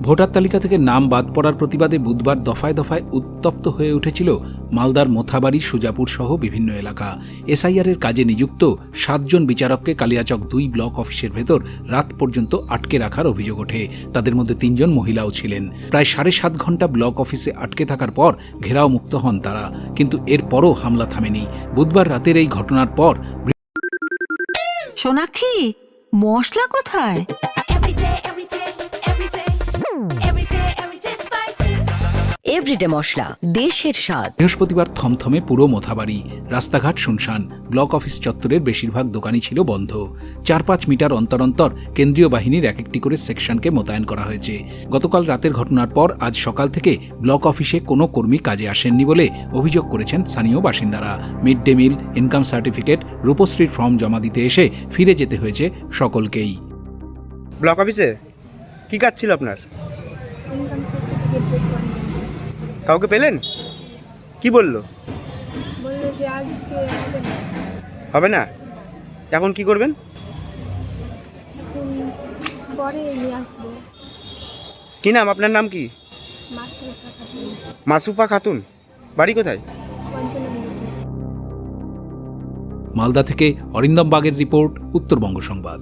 Voter তালিকা থেকে নাম বাদ পড়ার প্রতিবাদে বুধবার দফায় দফায় উত্তপ্ত হয়ে উঠেছিল মালদার মোথাবাড়ি, সুজাপুর সহ বিভিন্ন এলাকা। এসআইআরের কাজে নিযুক্ত 7 জন বিচারককে কালিয়াচক 2 ব্লক অফিসের ভেতর রাত পর্যন্ত আটকে রাখার অভিযোগ ওঠে। তাদের মধ্যে 3 জন মহিলাও ছিলেন। প্রায় 7.5 ঘণ্টা ব্লক অফিসে আটকে থাকার পর ঘেরাও মুক্ত হন তারা, কিন্তু এরপরও হামলা থামেনি। বুধবার রাতের এই ঘটনার পর সোনাক্ষী, মশলা কোথায়? এভরিডে মশলা, দেশের স্বাদ। বৃহস্পতিবার থমথমে পুরো মোথাবাড়ি। রাস্তাঘাট শুনশান। ব্লক অফিস চত্বরের বেশিরভাগ দোকানই ছিল বন্ধ। 4-5 মিটার অন্তর অন্তর কেন্দ্রীয় বাহিনীর এক একটি করে সেকশনকে মোতায়েন করা হয়েছে। গতকাল রাতের ঘটনার পর আজ সকাল থেকে ব্লক অফিসে কোনো কর্মী কাজে আসেননি বলে অভিযোগ করেছেন স্থানীয় বাসিন্দারা। Mid day meal, income certificate, রূপশ্রীর ফর্ম জমা দিতে এসে ফিরে যেতে হয়েছে সকলকেই। ব্লক অফিসে কি কাজ ছিল আপনার? কাউকে পেলেন? কি বললো? বললো যে আজকে হবে না। এখন কি করবেন? এখন পরে নিয়ে আসবো। কি নাম আপনার? নাম কি? মাসুফা খাতুন। বাড়ি কোথায়? মালদা থেকে অরিন্দম বাগের রিপোর্ট, উত্তরবঙ্গ সংবাদ।